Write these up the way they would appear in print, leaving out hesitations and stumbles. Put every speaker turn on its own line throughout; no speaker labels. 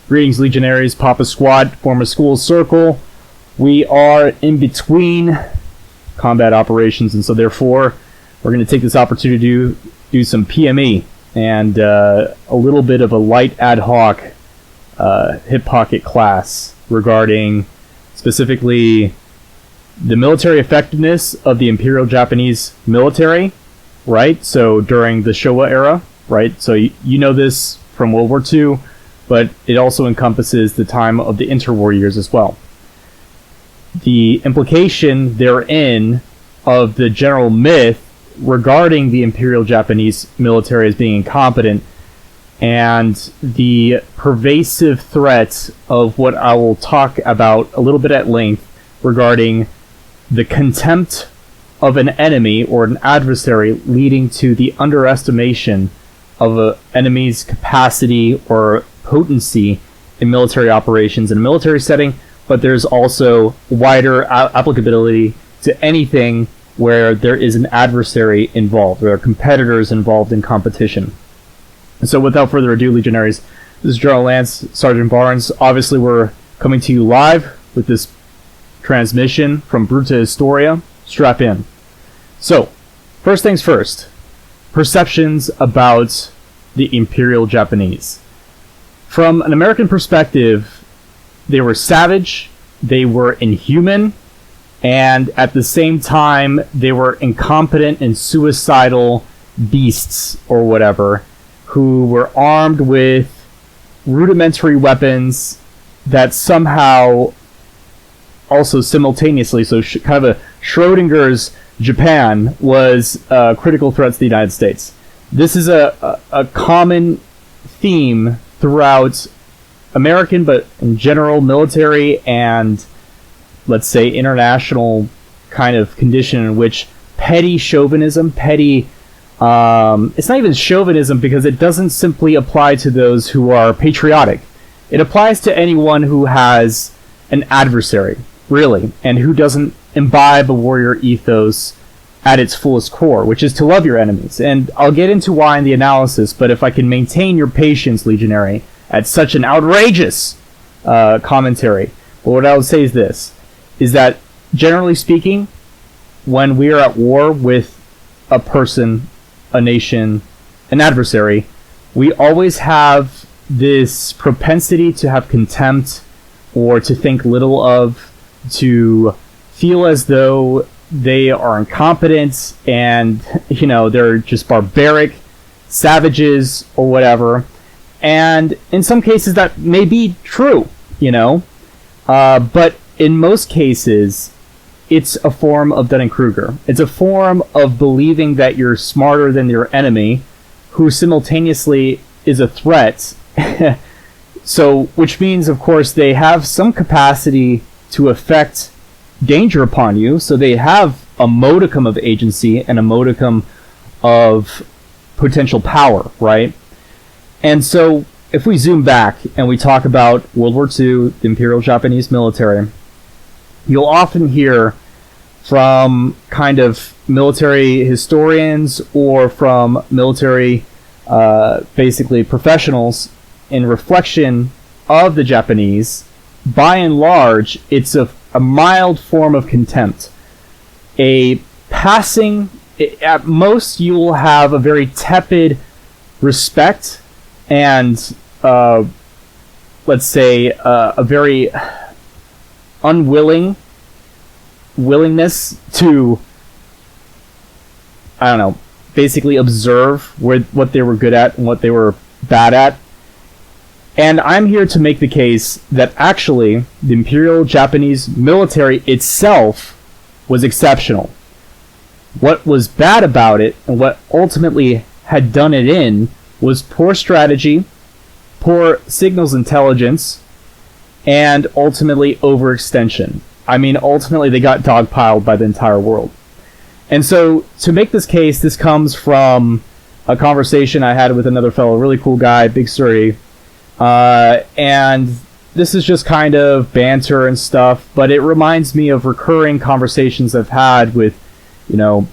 Greetings, Legionaries, Papa Squad, former school circle. We are in between combat operations, and so therefore we're going to take this opportunity to do some PME and a little bit of a light ad hoc hip pocket class regarding specifically the military effectiveness of the Imperial Japanese Military, right? So during the Showa Era, right? So you know this from World War II, but it also encompasses the time of the interwar years as well. The implication therein of the general myth regarding the Imperial Japanese Military as being incompetent and the pervasive threat of what I will talk about a little bit at length regarding the contempt of an enemy or an adversary leading to the underestimation of an enemy's capacity or potency in military operations in a military setting, but there's also wider applicability to anything where there is an adversary involved, there are competitors involved in competition. And so without further ado, Legionaries, this is General Lance, Sergeant Barnes. Obviously we're coming to you live with this transmission from Bruta, Historia. Strap in. So, first things first, perceptions about the Imperial Japanese. From an American perspective, they were savage, they were inhuman, and at the same time, they were incompetent and suicidal beasts or whatever, who were armed with rudimentary weapons that somehow also simultaneously, so kind of a Schrodinger's Japan was critical threats to the United States. This is a common theme throughout American, but in general, military and, let's say, international kind of condition in which petty chauvinism, it's not even chauvinism because it doesn't simply apply to those who are patriotic. It applies to anyone who has an adversary, really, and who doesn't imbibe a warrior ethos at its fullest core, which is to love your enemies. And I'll get into why in the analysis, but if I can maintain your patience, Legionary, at such an outrageous commentary, well, what I would say is this, is that, generally speaking, when we are at war with a person, a nation, an adversary, we always have this propensity to have contempt or to think little of, to feel as though they are incompetent and, they're just barbaric savages or whatever. And in some cases that may be true, but in most cases it's a form of Dunning-Kruger. It's a form of believing that you're smarter than your enemy, who simultaneously is a threat. So, which means, of course, they have some capacity to affect danger upon you, so they have a modicum of agency and a modicum of potential power, right? And so, if we zoom back and we talk about World War II, the Imperial Japanese Military, you'll often hear from kind of military historians or from military, basically professionals in reflection of the Japanese. By and large, it's a mild form of contempt. A passing, at most you will have a very tepid respect and, let's say, a very willingness to, basically observe what they were good at and what they were bad at, And I'm here to make the case that actually the Imperial Japanese Military itself was exceptional. What was bad about it, and what ultimately had done it in, was poor strategy, poor signals intelligence, and ultimately overextension. I mean, ultimately they got dogpiled by the entire world. And so, to make this case, this comes from a conversation I had with another fellow, really cool guy, Big Suri. And this is just kind of banter and stuff, but it reminds me of recurring conversations I've had with,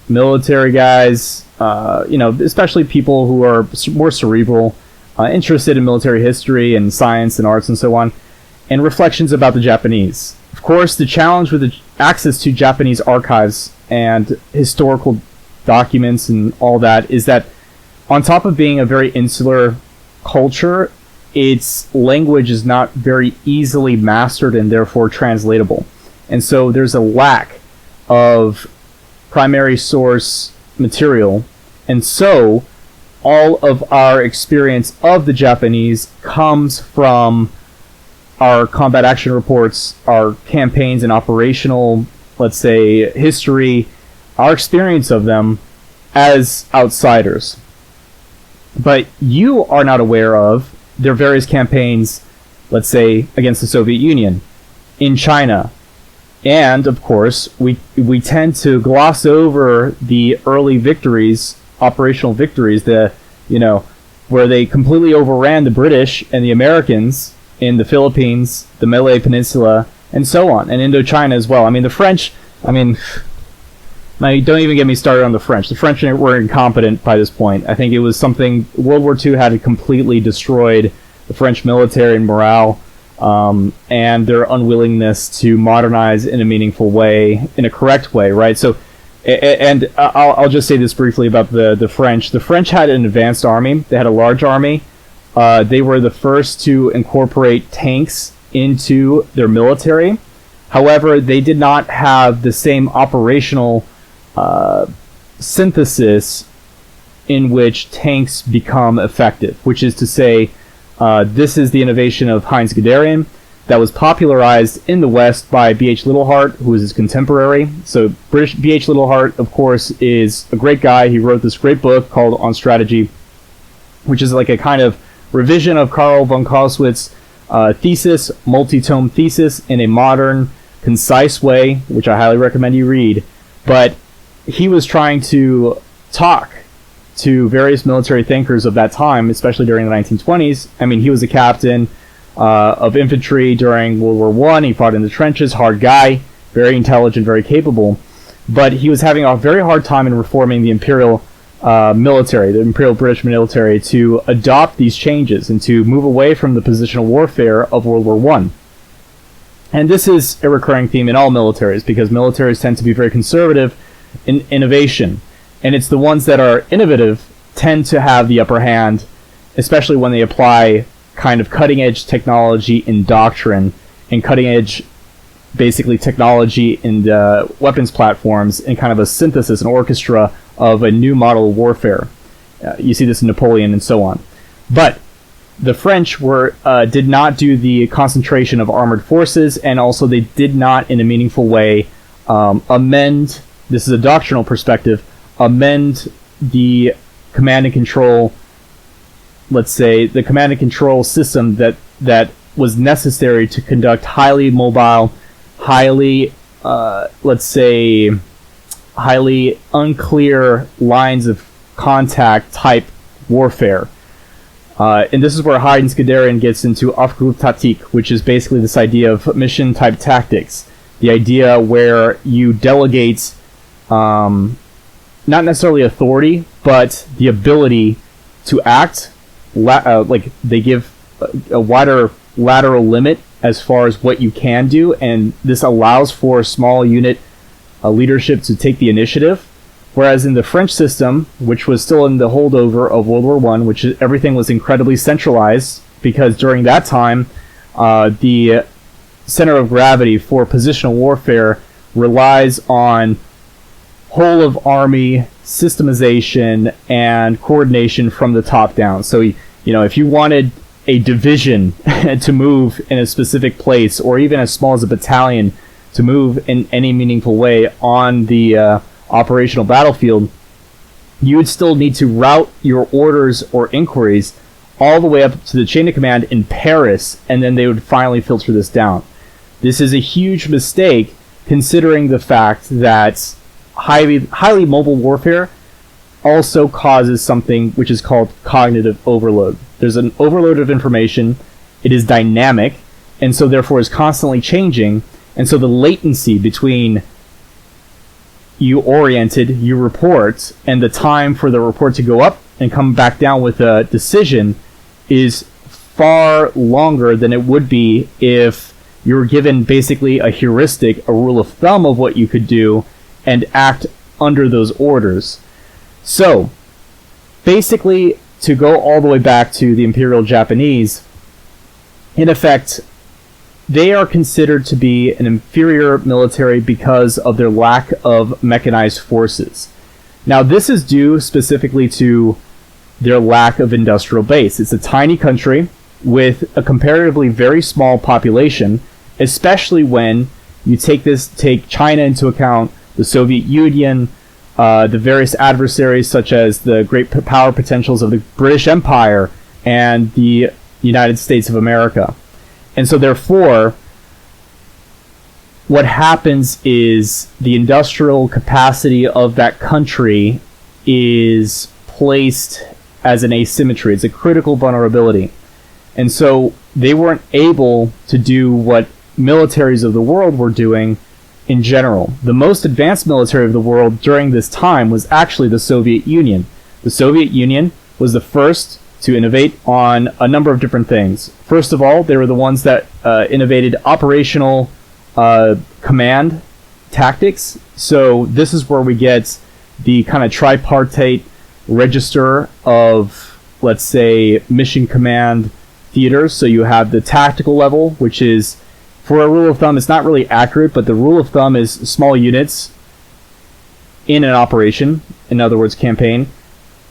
military guys, especially people who are more cerebral, interested in military history and science and arts and so on, and reflections about the Japanese. Of course, the challenge with the access to Japanese archives and historical documents and all that is that on top of being a very insular culture, its language is not very easily mastered and therefore translatable. And so there's a lack of primary source material. And so all of our experience of the Japanese comes from our combat action reports, our campaigns and operational, let's say, history, our experience of them as outsiders. But you are not aware of their various campaigns, let's say, against the Soviet Union, in China. And, of course, we tend to gloss over the early victories, operational victories, where they completely overran the British and the Americans in the Philippines, the Malay Peninsula, and so on, and Indochina as well. I mean, the French, don't even get me started on the French. The French were incompetent by this point. I think it was something, World War II had completely destroyed the French military and morale, and their unwillingness to modernize in a meaningful way, in a correct way, right? So, and I'll just say this briefly about the French. The French had an advanced army. They had a large army. They were the first to incorporate tanks into their military. However, they did not have the same operational synthesis in which tanks become effective, which is to say, this is the innovation of Heinz Guderian that was popularized in the West by B.H. Littleheart, who was his contemporary. So British B.H. Littleheart, of course, is a great guy. He wrote this great book called On Strategy, which is like a kind of revision of Karl von Clausewitz's thesis, multi-tome thesis, in a modern, concise way, which I highly recommend you read. But he was trying to talk to various military thinkers of that time, especially during the 1920s. I mean, he was a captain of infantry during World War I. He fought in the trenches, hard guy, very intelligent, very capable. But he was having a very hard time in reforming the Imperial military, the Imperial British military, to adopt these changes and to move away from the positional warfare of World War I. And this is a recurring theme in all militaries, because militaries tend to be very conservative in innovation. And it's the ones that are innovative tend to have the upper hand, especially when they apply kind of cutting-edge technology in doctrine and cutting-edge, basically, technology in the weapons platforms and kind of a synthesis, an orchestra of a new model of warfare. You see this in Napoleon and so on. But the French did not do the concentration of armored forces, and also they did not, in a meaningful way, amend, this is a doctrinal perspective, amend the command and control, let's say, the command and control system that was necessary to conduct highly mobile, highly, let's say, highly unclear lines of contact type warfare. And this is where Heinz Guderian gets into Aufgabentaktik, which is basically this idea of mission type tactics. The idea where you delegate not necessarily authority, but the ability to act. Like they give a wider lateral limit as far as what you can do, and this allows for small unit leadership to take the initiative. Whereas in the French system, which was still in the holdover of World War I, which everything was incredibly centralized, because during that time, the center of gravity for positional warfare relies on whole of army systemization and coordination from the top down. So, if you wanted a division to move in a specific place, or even as small as a battalion to move in any meaningful way on the operational battlefield, you would still need to route your orders or inquiries all the way up to the chain of command in Paris, and then they would finally filter this down. This is a huge mistake, considering the fact that highly mobile warfare also causes something which is called cognitive overload. There's an overload of information, it is dynamic, and so therefore is constantly changing, and so the latency between you report, and the time for the report to go up and come back down with a decision is far longer than it would be if you were given basically a heuristic, a rule of thumb of what you could do, and act under those orders. So, basically, to go all the way back to the Imperial Japanese, in effect, they are considered to be an inferior military because of their lack of mechanized forces. Now, this is due specifically to their lack of industrial base. It's a tiny country with a comparatively very small population, especially when you take China into account, the Soviet Union, the various adversaries such as the great power potentials of the British Empire and the United States of America. And so therefore, what happens is the industrial capacity of that country is placed as an asymmetry. It's a critical vulnerability. And so they weren't able to do what militaries of the world were doing in general. The most advanced military of the world during this time was actually the Soviet Union. The Soviet Union was the first to innovate on a number of different things. First of all, they were the ones that innovated operational command tactics. So this is where we get the kind of tripartite register of, let's say, mission command theaters. So you have the tactical level, which is, for a rule of thumb, it's not really accurate, but the rule of thumb is small units in an operation, in other words, campaign.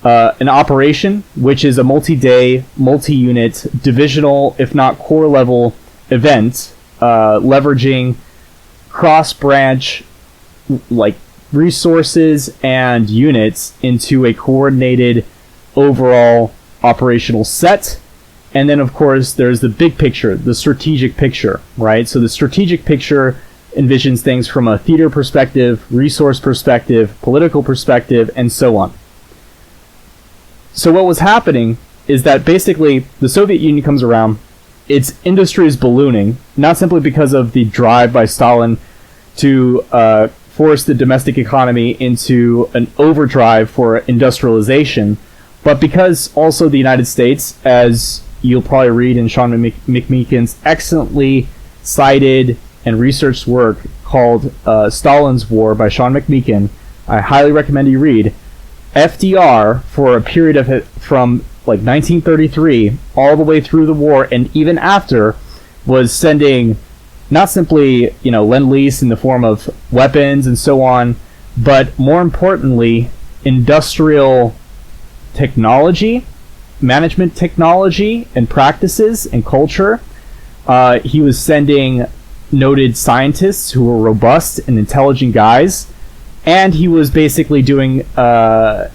An operation, which is a multi-day, multi-unit, divisional, if not core-level event, leveraging cross-branch like resources and units into a coordinated overall operational set. And then, of course, there's the big picture, the strategic picture, right? So the strategic picture envisions things from a theater perspective, resource perspective, political perspective, and so on. So what was happening is that basically the Soviet Union comes around, its industry is ballooning, not simply because of the drive by Stalin to force the domestic economy into an overdrive for industrialization, but because also the United States, as you'll probably read in Sean McMeekin's excellently cited and researched work called Stalin's War by Sean McMeekin, I highly recommend you read. FDR, for a period of from like 1933 all the way through the war and even after, was sending not simply, lend-lease in the form of weapons and so on, but more importantly, industrial technology, management technology and practices and culture. He was sending noted scientists who were robust and intelligent guys, and he was basically doing a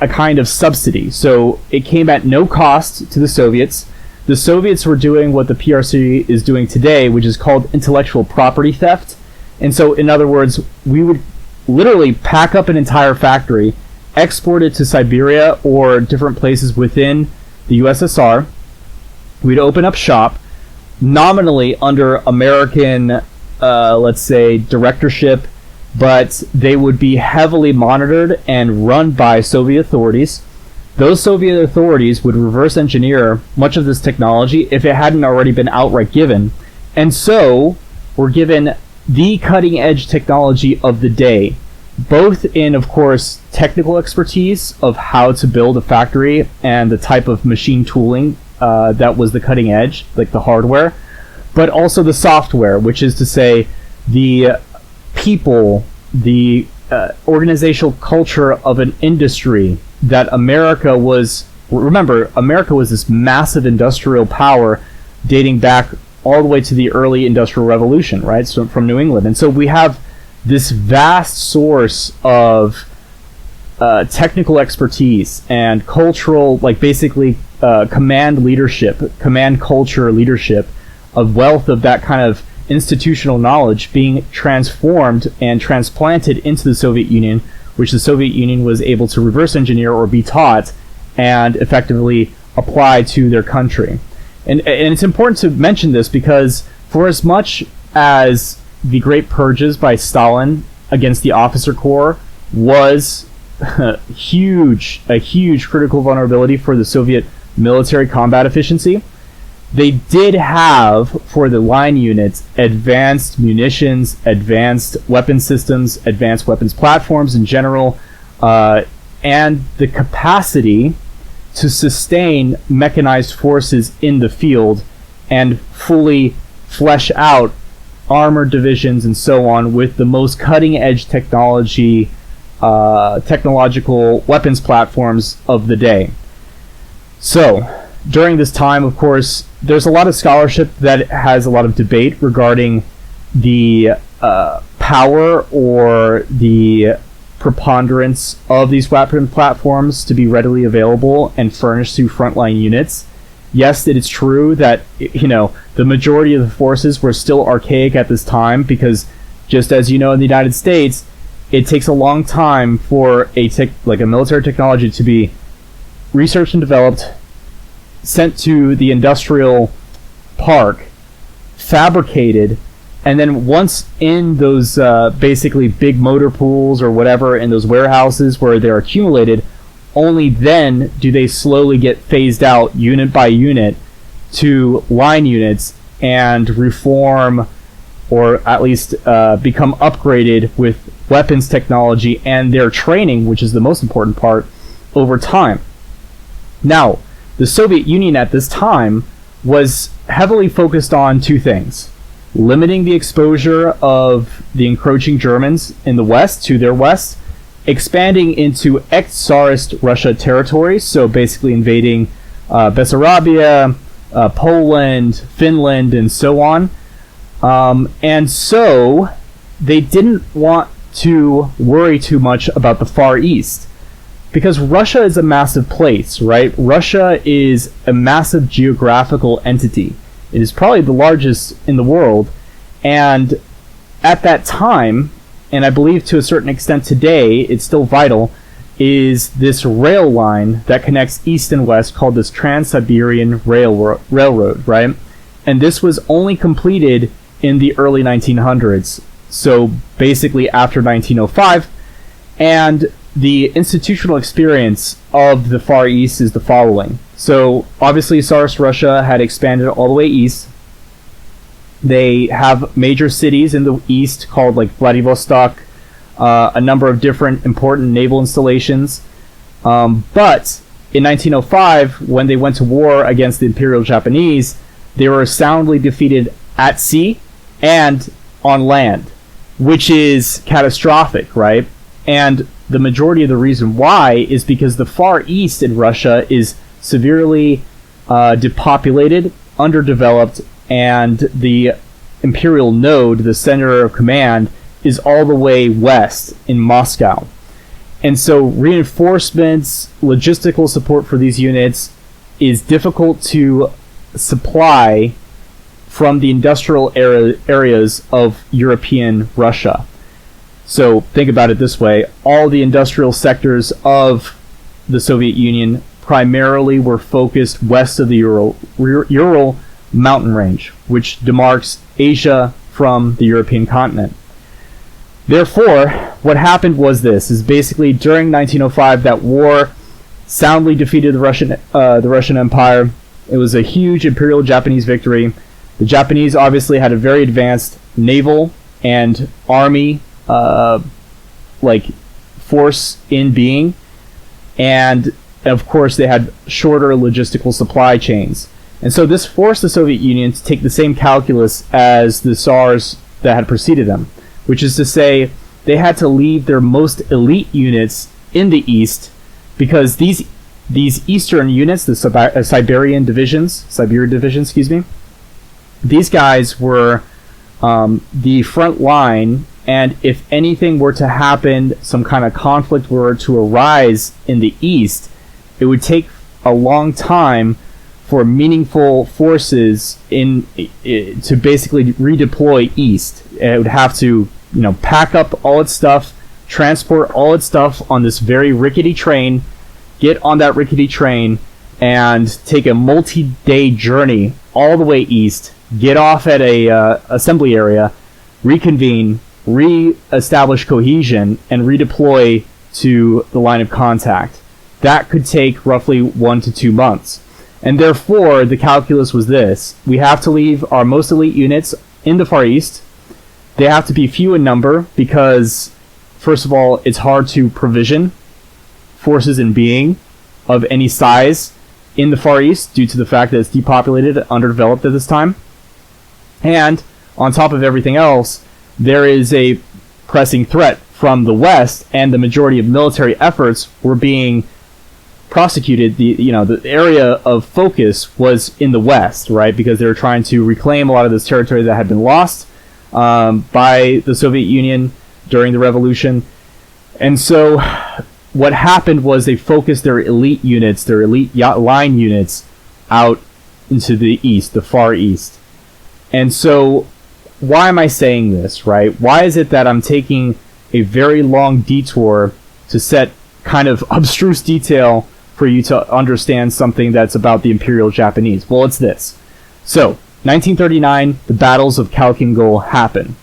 kind of subsidy. So it came at no cost to the Soviets. The Soviets were doing what the PRC is doing today, which is called intellectual property theft. And so, in other words, we would literally pack up an entire factory, export it to Siberia or different places within the USSR. We'd open up shop, nominally under American, let's say, directorship, but they would be heavily monitored and run by Soviet authorities. Those Soviet authorities would reverse engineer much of this technology if it hadn't already been outright given. And so, we're given the cutting edge technology of the day, both in, of course, technical expertise of how to build a factory and the type of machine tooling that was the cutting edge, like the hardware, but also the software, which is to say the people, the organizational culture of an industry that America was remember, America was this massive industrial power dating back all the way to the early Industrial Revolution, right? So from New England. And so we have this vast source of technical expertise and cultural, like basically command leadership, command culture leadership, of wealth of that kind of institutional knowledge being transformed and transplanted into the Soviet Union, which the Soviet Union was able to reverse engineer or be taught and effectively apply to their country. And it's important to mention this because for as much as the Great Purges by Stalin against the officer corps was a huge critical vulnerability for the Soviet military combat efficiency, they did have, for the line units, advanced munitions, advanced weapon systems, advanced weapons platforms in general, and the capacity to sustain mechanized forces in the field and fully flesh out armored divisions and so on with the most cutting-edge technological weapons platforms of the day. So, during this time, of course, there's a lot of scholarship that has a lot of debate regarding the power or the preponderance of these weapon platforms to be readily available and furnished to frontline units. Yes, it is true that, the majority of the forces were still archaic at this time because, just as you know, in the United States, it takes a long time for a military technology to be researched and developed, sent to the industrial park, fabricated, and then once in those basically big motor pools or whatever in those warehouses where they're accumulated, only then do they slowly get phased out unit by unit to line units and reform or at least become upgraded with weapons technology and their training, which is the most important part, over time. Now, the Soviet Union at this time was heavily focused on two things: limiting the exposure of the encroaching Germans in the West to their West, expanding into ex-Tsarist Russia territories, so basically invading Bessarabia, Poland, Finland, and so on. And so they didn't want to worry too much about the Far East, because Russia is a massive place, right? Russia is a massive geographical entity. It is probably the largest in the world, and at that time, and I believe to a certain extent today, it's still vital, is this rail line that connects east and west called this Trans-Siberian Railroad, right? And this was only completed in the early 1900s, so basically after 1905, and the institutional experience of the Far East is the following. So, obviously, Tsarist Russia had expanded all the way east. They have major cities in the east called, like, Vladivostok, a number of different important naval installations. But in 1905, when they went to war against the Imperial Japanese, they were soundly defeated at sea and on land, which is catastrophic, right? And the majority of the reason why is because the Far East in Russia is severely depopulated, underdeveloped, and the imperial node, the center of command, is all the way west in Moscow. And so reinforcements, logistical support for these units is difficult to supply from the industrial areas of European Russia. So think about it this way: all the industrial sectors of the Soviet Union primarily were focused west of the Ural mountain range, which demarks Asia from the European continent. Therefore, what happened was this: is basically during 1905, that war soundly defeated the Russian Empire. It was a huge Imperial Japanese victory. The Japanese obviously had a very advanced naval and army force in being, and of course they had shorter logistical supply chains. And so this forced the Soviet Union to take the same calculus as the Tsars that had preceded them, which is to say they had to leave their most elite units in the east, because these these eastern units, the Siberian divisions, excuse me, these guys were the front line, and if anything were to happen, some kind of conflict were to arise in the east, it would take a long time for meaningful forces to basically redeploy east. It would have to, pack up all its stuff, transport all its stuff on this very rickety train, get on that rickety train, and take a multi-day journey all the way east, get off at a assembly area, reconvene, re-establish cohesion, and redeploy to the line of contact. That could take roughly 1 to 2 months. And therefore, the calculus was this. We have to leave our most elite units in the Far East. They have to be few in number because, first of all, it's hard to provision forces in being of any size in the Far East due to the fact that it's depopulated, underdeveloped at this time. And on top of everything else, there is a pressing threat from the West, and the majority of military efforts were being prosecuted. The area of focus was in the West, right? Because they were trying to reclaim a lot of this territory that had been lost by the Soviet Union during the revolution. And so what happened was they focused their elite units, their elite line units, out into the east, the Far East. And so why am I saying this, right? Why is it that I'm taking a very long detour to set kind of abstruse detail for you to understand something that's about the Imperial Japanese? Well, it's this. So, 1939, the battles of Khalkhin Gol happen.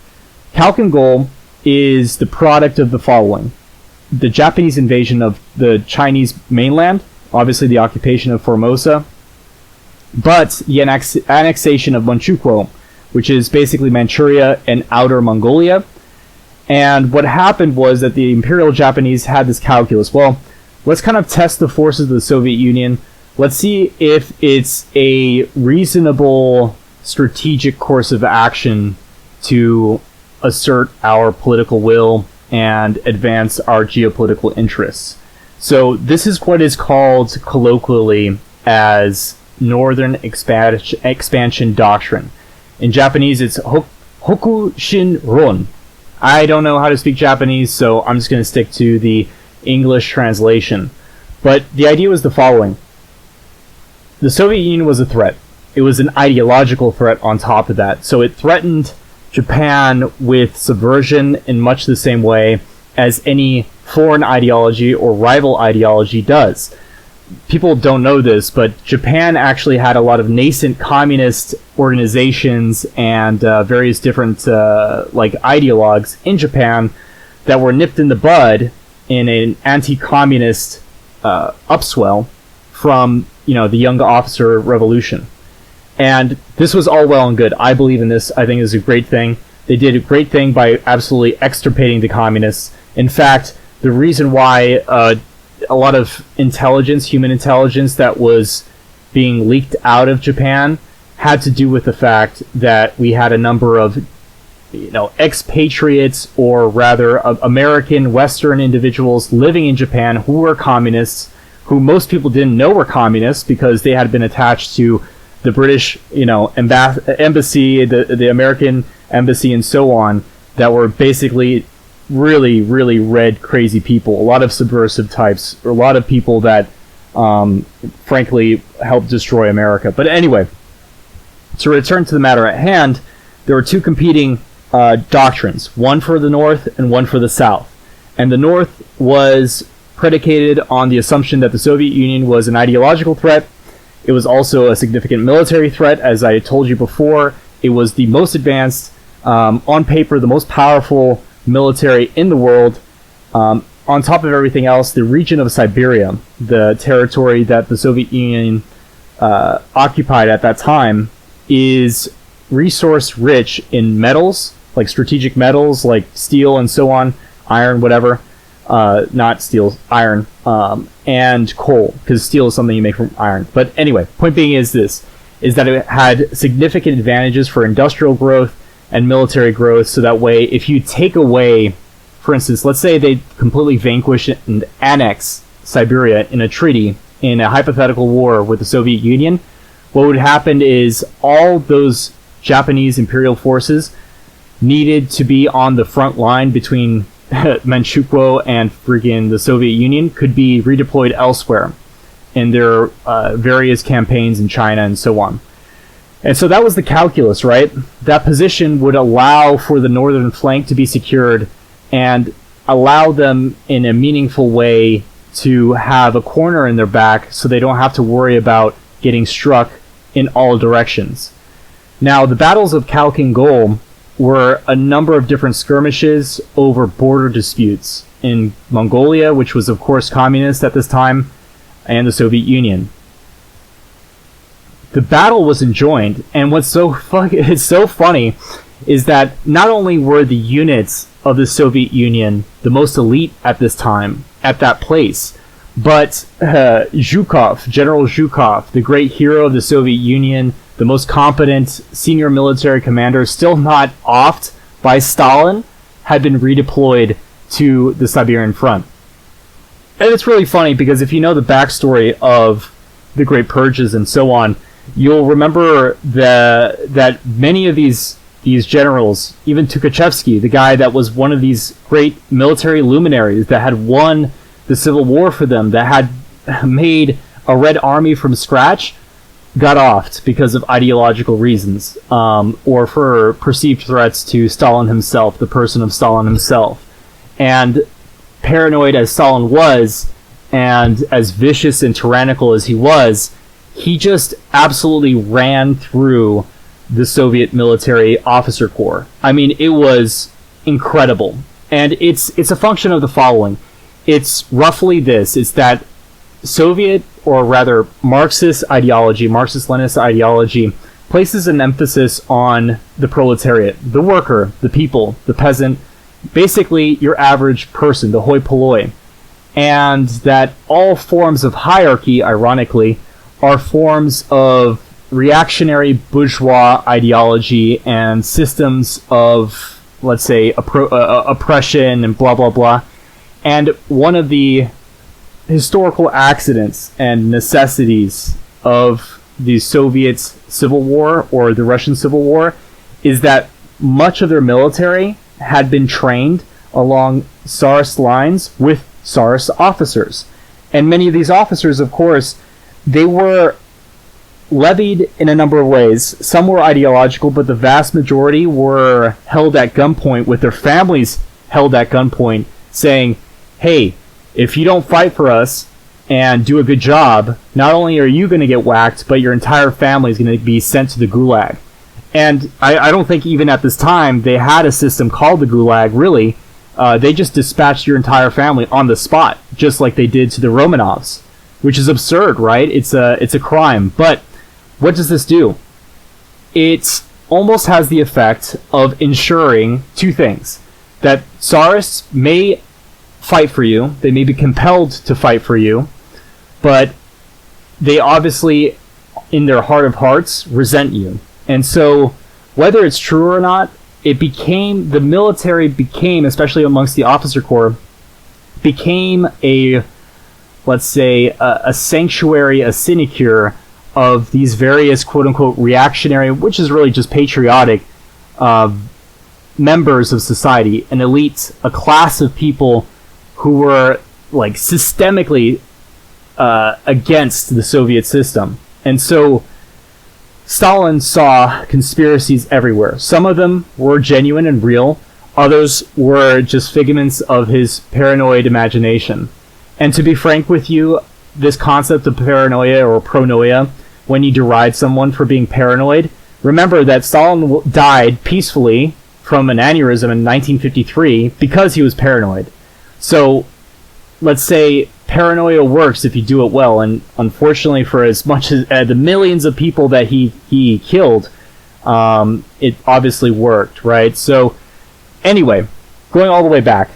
Khalkhin Gol is the product of the following. The Japanese invasion of the Chinese mainland, obviously the occupation of Formosa, but the annexation of Manchukuo, which is basically Manchuria and outer Mongolia. And what happened was that the Imperial Japanese had this calculus. Well, let's kind of test the forces of the Soviet Union. Let's see if it's a reasonable strategic course of action to assert our political will and advance our geopolitical interests. So this is what is called colloquially as Northern Expansion Doctrine. In Japanese, it's Hokushin Ron. I don't know how to speak Japanese, so I'm just going to stick to the English translation. But the idea was the following. The Soviet Union was a threat. It was an ideological threat on top of that. So it threatened Japan with subversion in much the same way as any foreign ideology or rival ideology does. People don't know this, but Japan actually had a lot of nascent communist organizations and various different ideologues in Japan that were nipped in the bud in an anti-communist upswell from the young officer revolution. And this was all well and good. I believe in this. I think it's a great thing. They did a great thing by absolutely extirpating the communists. In fact, the reason why a lot of intelligence, human intelligence, that was being leaked out of Japan had to do with the fact that we had a number of expatriates, or rather American Western individuals living in Japan who were communists, who most people didn't know were communists because they had been attached to the British embassy, the American embassy, and so on, that were basically really, really red, crazy people. A lot of subversive types, or a lot of people that frankly helped destroy America. But anyway, to return to the matter at hand, there were two competing doctrines, one for the North and one for the South. And the North was predicated on the assumption that the Soviet Union was an ideological threat. It was also a significant military threat. As I told you before, it was the most advanced, on paper, the most powerful military in the world. On top of everything else, the region of Siberia, the territory that the Soviet Union occupied at that time, is resource rich in metals, like strategic metals like steel and so on, iron, whatever, not steel, iron, and coal, because steel is something you make from iron. But anyway, point being is that it had significant advantages for industrial growth and military growth, so that way, if you take away, for instance, let's say they completely vanquish and annex Siberia in a treaty, in a hypothetical war with the Soviet Union, what would happen is all those Japanese imperial forces needed to be on the front line between Manchukuo and friggin' the Soviet Union could be redeployed elsewhere in their various campaigns in China and so on. And so that was the calculus, right? That position would allow for the northern flank to be secured and allow them in a meaningful way to have a corner in their back so they don't have to worry about getting struck in all directions. Now, the battles of Khalkhin Gol were a number of different skirmishes over border disputes in Mongolia, which was of course communist at this time, and the Soviet Union. The battle was enjoined, and what's so funny is that not only were the units of the Soviet Union the most elite at this time, at that place, but Zhukov, General Zhukov, the great hero of the Soviet Union, the most competent senior military commander, still not offed by Stalin, had been redeployed to the Siberian front. And it's really funny because if you know the backstory of the Great Purges and so on, you'll remember that many of these generals, even Tukhachevsky, the guy that was one of these great military luminaries that had won the Civil War for them, that had made a Red Army from scratch, got offed because of ideological reasons, or for perceived threats to Stalin himself, the person of Stalin himself. And paranoid as Stalin was, and as vicious and tyrannical as he was, he just absolutely ran through the Soviet military officer corps. I mean, it was incredible. And it's a function of the following. It's roughly this. It's that Soviet, or rather Marxist ideology, Marxist-Leninist ideology, places an emphasis on the proletariat, the worker, the people, the peasant, basically your average person, the hoi polloi. And that all forms of hierarchy, ironically, are forms of reactionary bourgeois ideology and systems of, let's say, oppression and blah, blah, blah. And one of the historical accidents and necessities of the Soviet Civil War, or the Russian Civil War, is that much of their military had been trained along Tsarist lines with Tsarist officers. And many of these officers, of course, they were levied in a number of ways. Some were ideological, but the vast majority were held at gunpoint, with their families held at gunpoint, saying, hey, if you don't fight for us and do a good job, not only are you going to get whacked, but your entire family is going to be sent to the Gulag. And I don't think even at this time they had a system called the Gulag, really. They just dispatched your entire family on the spot, just like they did to the Romanovs, which is absurd, right? It's a crime. But what does this do? It almost has the effect of ensuring two things. That Tsarists may fight for you, they may be compelled to fight for you, but they obviously, in their heart of hearts, resent you. And so, whether it's true or not, the military became, especially amongst the officer corps, became a, let's say, a sanctuary, a sinecure of these various quote-unquote reactionary, which is really just patriotic, members of society, an elite, a class of people who were like systemically against the Soviet system. And so Stalin saw conspiracies everywhere. Some of them were genuine and real. Others were just figments of his paranoid imagination. And to be frank with you, this concept of paranoia or pronoia, when you deride someone for being paranoid, remember that Stalin died peacefully from an aneurysm in 1953 because he was paranoid. So, let's say paranoia works if you do it well, and unfortunately for as much as the millions of people that he killed, it obviously worked, right? So, anyway, going all the way back,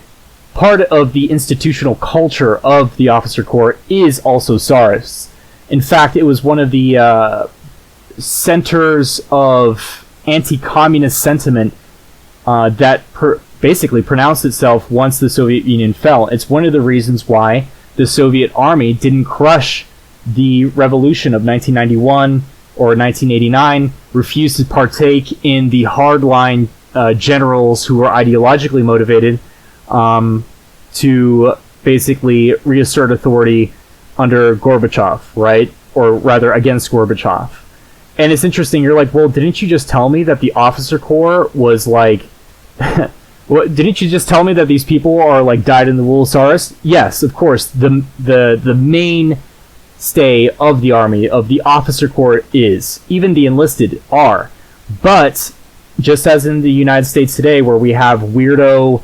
part of the institutional culture of the officer corps is also Tsarists. In fact, it was one of the centers of anti-communist sentiment that basically pronounced itself once the Soviet Union fell. It's one of the reasons why the Soviet army didn't crush the revolution of 1991 or 1989, refused to partake in the hardline generals who were ideologically motivated to basically reassert authority under Gorbachev, right? Or rather, against Gorbachev. And it's interesting, you're like, well, didn't you just tell me that the officer corps was like... didn't you just tell me that these people are like died in the wool Saurus? Yes, of course. The mainstay of the army, of the officer corps is. Even the enlisted are. But, just as in the United States today, where we have weirdo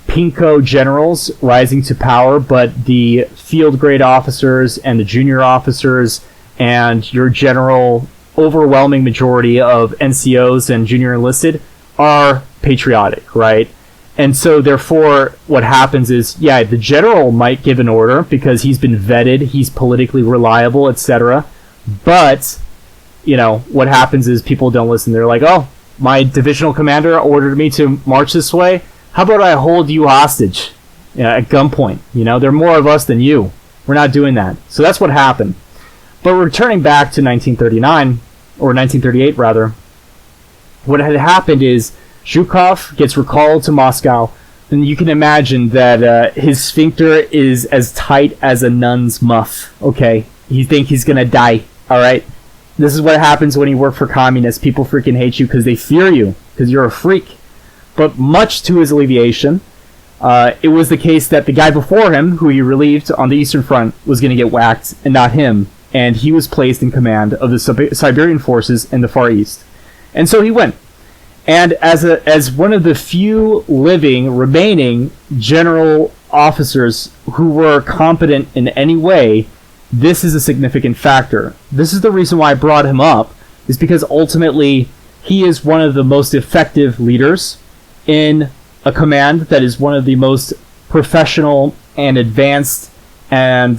pinko generals rising to power, but the field grade officers and the junior officers and your general overwhelming majority of NCOs and junior enlisted are patriotic, right? And so, therefore, what happens is, yeah, the general might give an order because he's been vetted, he's politically reliable, etc. But, you know, what happens is people don't listen. They're like, oh, my divisional commander ordered me to march this way. How about I hold you hostage at gunpoint? You know, there are more of us than you. We're not doing that. So that's what happened. But returning back to 1939, or 1938 rather, what had happened is Zhukov gets recalled to Moscow, and you can imagine that his sphincter is as tight as a nun's muff. Okay, you think he's gonna die, alright? This is what happens when you work for communists. People freaking hate you because they fear you, because you're a freak. But much to his alleviation, it was the case that the guy before him, who he relieved on the Eastern Front, was gonna get whacked, and not him. And he was placed in command of the Siberian forces in the Far East. And so he went. And as one of the few remaining general officers who were competent in any way, this is a significant factor. This is the reason why I brought him up, is because ultimately he is one of the most effective leaders in a command that is one of the most professional and advanced and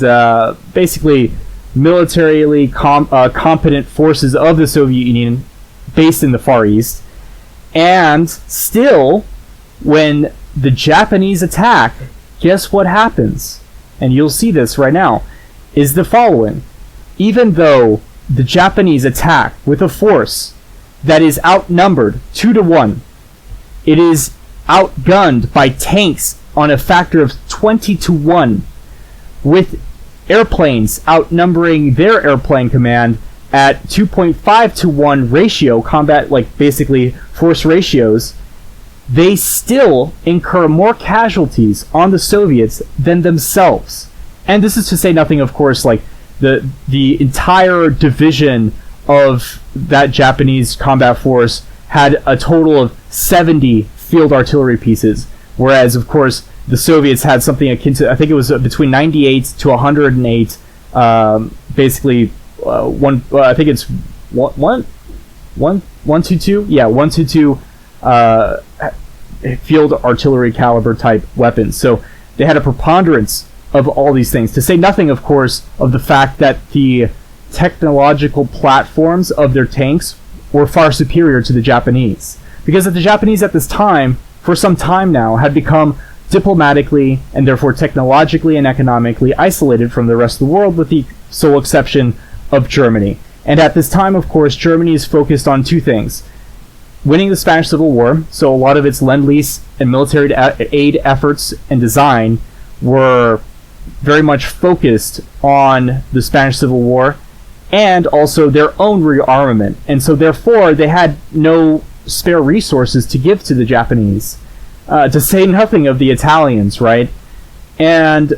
basically militarily competent forces of the Soviet Union based in the Far East. And still, when the Japanese attack, guess what happens? And you'll see this right now, is the following. Even though the Japanese attack with a force that is outnumbered 2-1, it is outgunned by tanks on a factor of 20-1, with airplanes outnumbering their airplane command at 2.5-1 ratio, combat, like basically force ratios, they still incur more casualties on the Soviets than themselves. And this is to say nothing, of course, like the entire division of that Japanese combat force had a total of 70 field artillery pieces, whereas, of course, the Soviets had something akin to, I think it was between 98 to 108, basically, I think it's 122? Yeah, 122 field artillery caliber type weapons. So they had a preponderance of all these things, to say nothing, of course, of the fact that the technological platforms of their tanks were far superior to the Japanese. Because the Japanese at this time, for some time now, had become diplomatically and therefore technologically and economically isolated from the rest of the world, with the sole exception of Germany. And at this time, of course, Germany is focused on two things. Winning the Spanish Civil War, so a lot of its Lend-Lease and military aid efforts and design were very much focused on the Spanish Civil War, and also their own rearmament. And so therefore, they had no spare resources to give to the Japanese. To say nothing of the Italians, right? And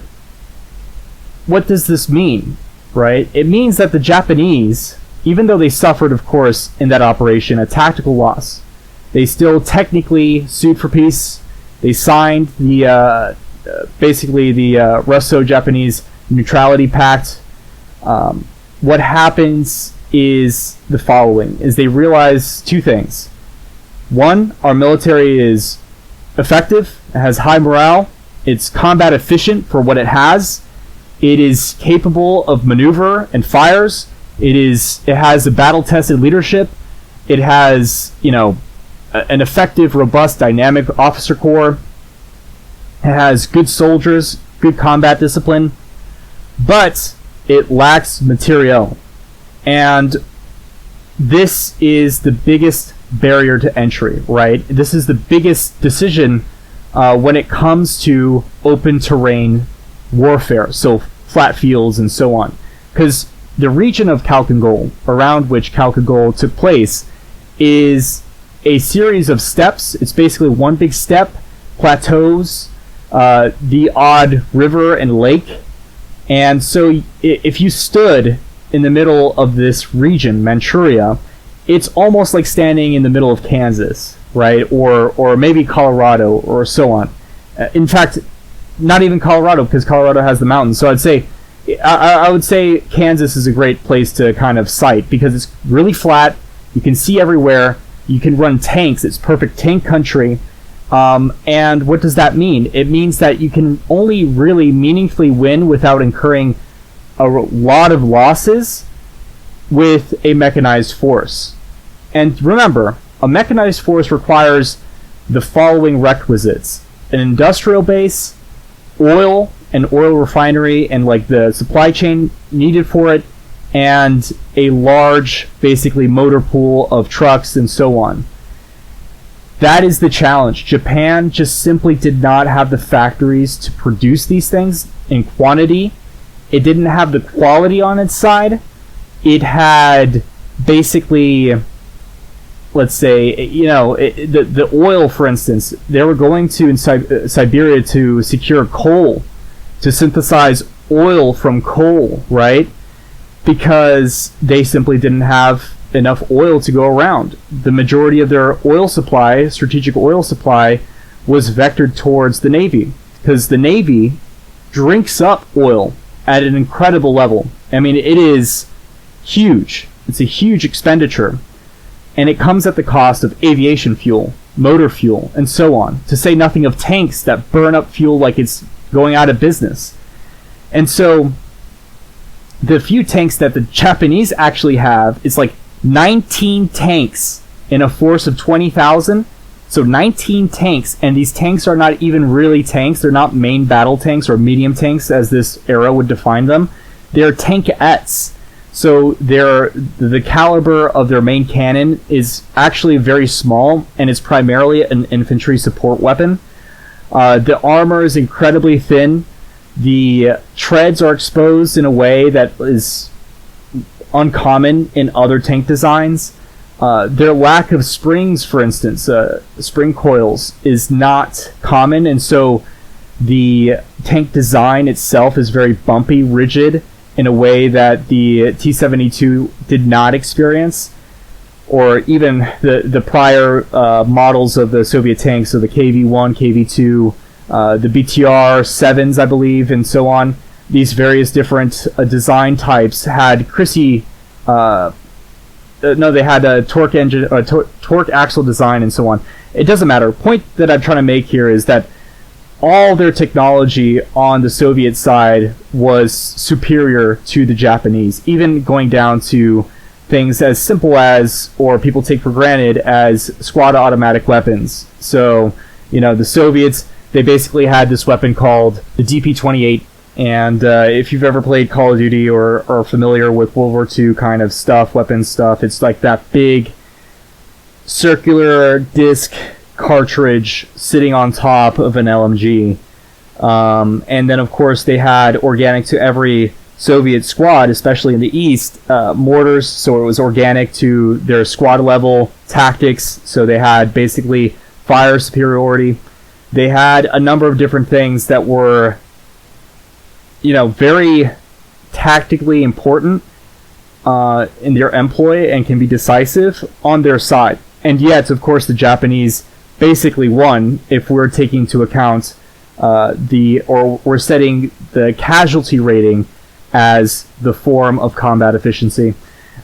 what does this mean, right? It means that the Japanese, even though they suffered, of course, in that operation, a tactical loss, they still technically sued for peace. They signed the, basically the Russo-Japanese Neutrality Pact. What happens is the following, is they realize two things. One, our military is effective, it has high morale, it's combat efficient for what it has, it is capable of maneuver and fires, it has a battle-tested leadership, it has, you know, an effective, robust, dynamic officer corps, it has good soldiers, good combat discipline, but it lacks materiel. And this is the biggest barrier to entry, right? This is the biggest decision when it comes to open terrain warfare, so flat fields and so on. Because the region of Kalkangol, around which Kalkangol took place, is a series of steps. It's basically one big step, plateaus, the odd river and lake. And so if you stood in the middle of this region, Manchuria, it's almost like standing in the middle of Kansas, right? Or maybe Colorado, or so on. In fact, not even Colorado, because Colorado has the mountains. So I would say Kansas is a great place to kind of sight, because it's really flat. You can see everywhere. You can run tanks. It's perfect tank country. And what does that mean? It means that you can only really meaningfully win without incurring a lot of losses with a mechanized force. And remember, a mechanized force requires the following requisites: an industrial base, oil, an oil refinery, and like the supply chain needed for it, and a large, basically, motor pool of trucks and so on. That is the challenge. Japan just simply did not have the factories to produce these things in quantity. It didn't have the quality on its side. It had basically, let's say, the oil, for instance. They were going to in Siberia to secure coal, to synthesize oil from coal, right? Because they simply didn't have enough oil to go around. The majority of their oil supply, strategic oil supply, was vectored towards the Navy, because the Navy drinks up oil at an incredible level. I mean, it is huge. It's a huge expenditure. And it comes at the cost of aviation fuel, motor fuel, and so on, to say nothing of tanks that burn up fuel like it's going out of business. And so the few tanks that the Japanese actually have is like 19 tanks in a force of 20,000. So 19 tanks, and these tanks are not even really tanks. They're not main battle tanks or medium tanks as this era would define them. They're tankettes. So the caliber of their main cannon is actually very small, and it's primarily an infantry support weapon. The armor is incredibly thin. The treads are exposed in a way that is uncommon in other tank designs. Their lack of springs, for instance, spring coils, is not common, and so the tank design itself is very bumpy, rigid, in a way that the T-72 did not experience, or even the prior models of the Soviet tanks, so the KV-1, KV-2, the BTR-7s, I believe, and so on. These various different design types had they had a torque engine, torque axle design, and so on. It doesn't matter. Point that I'm trying to make here is that all their technology on the Soviet side was superior to the Japanese, even going down to things as simple as, or people take for granted as, squad automatic weapons. So, the Soviets, they basically had this weapon called the DP-28, and if you've ever played Call of Duty or are familiar with World War II kind of stuff, weapons stuff, it's like that big circular disc cartridge sitting on top of an LMG. And then, of course, they had organic to every Soviet squad, especially in the East, mortars, so it was organic to their squad level tactics, so they had basically fire superiority. They had a number of different things that were, very tactically important in their employ and can be decisive on their side. And yet, of course, the Japanese basically won if we're taking into account we're setting the casualty rating as the form of combat efficiency,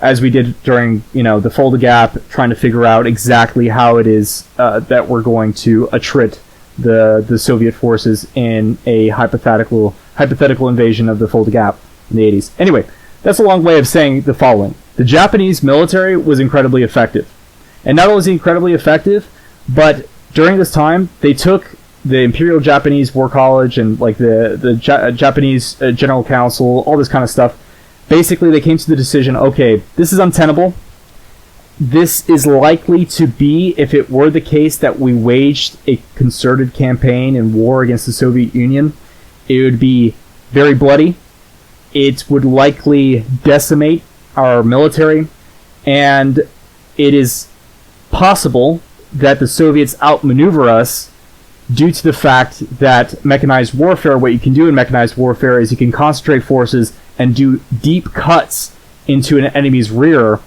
as we did during the Fulda Gap, trying to figure out exactly how it is that we're going to attrit the Soviet forces in a hypothetical invasion of the Fulda Gap in the 80s. Anyway, that's a long way of saying the following: the Japanese military was incredibly effective, and not only is it incredibly effective, but during this time, they took the Imperial Japanese War College and like the Japanese General Council, all this kind of stuff. basically they came to the decision, okay, this is untenable. This is likely to be, if it were the case that we waged a concerted campaign and war against the Soviet Union, it would be very bloody. It would likely decimate our military, and it is possible that the Soviets outmaneuver us due to the fact that mechanized warfare, what you can do in mechanized warfare is you can concentrate forces and do deep cuts into an enemy's rear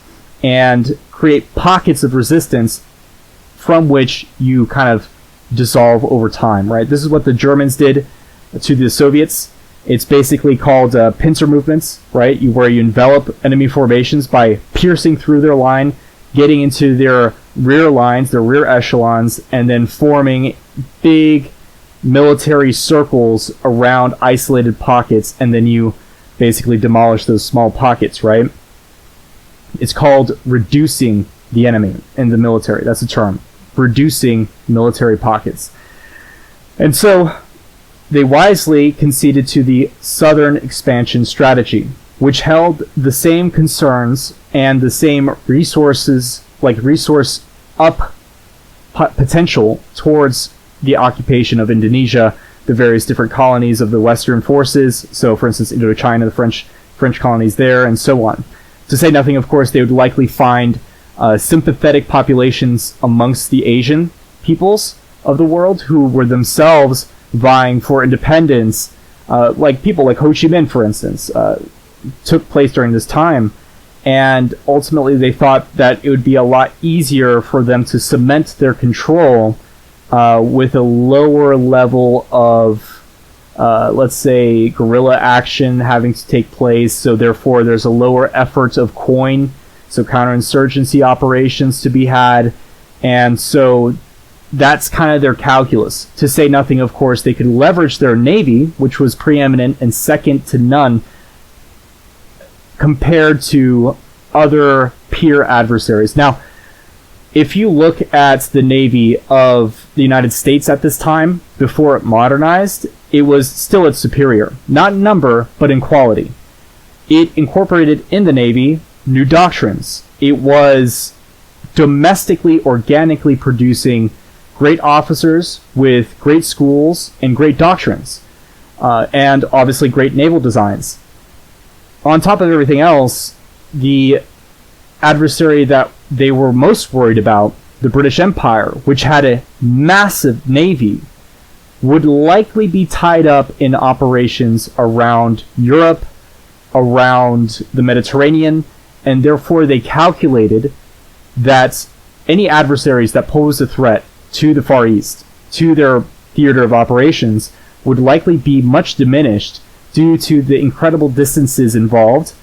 and create pockets of resistance from which you kind of dissolve over time, right? This is what the Germans did to the Soviets. It's basically called pincer movements, right? Where you envelop enemy formations by piercing through their line, getting into their rear lines, their rear echelons, and then forming big military circles around isolated pockets, and then you basically demolish those small pockets, right? It's called reducing the enemy in the military. That's the term. Reducing military pockets. And so they wisely conceded to the Southern expansion strategy, which held the same concerns and the same resources, like resource up potential towards the occupation of Indonesia, the various different colonies of the Western forces. So, for instance, Indochina, the French colonies there, and so on. To say nothing, of course, they would likely find sympathetic populations amongst the Asian peoples of the world who were themselves vying for independence, like people like Ho Chi Minh, for instance, took place during this time. And ultimately, they thought that it would be a lot easier for them to cement their control with a lower level of, let's say, guerrilla action having to take place. So therefore, there's a lower effort of coin, so counterinsurgency operations to be had. And so that's kind of their calculus. To say nothing, of course, they could leverage their navy, which was preeminent and second to none compared to other peer adversaries. Now, if you look at the navy of the United States at this time, before it modernized, it was still its superior. Not in number, but in quality. It incorporated in the navy new doctrines. It was domestically, organically producing great officers with great schools and great doctrines. And obviously great naval designs. On top of everything else, the adversary that they were most worried about, the British Empire, which had a massive navy, would likely be tied up in operations around Europe, around the Mediterranean, and therefore they calculated that any adversaries that posed a threat to the Far East, to their theater of operations, would likely be much diminished due to the incredible distances involved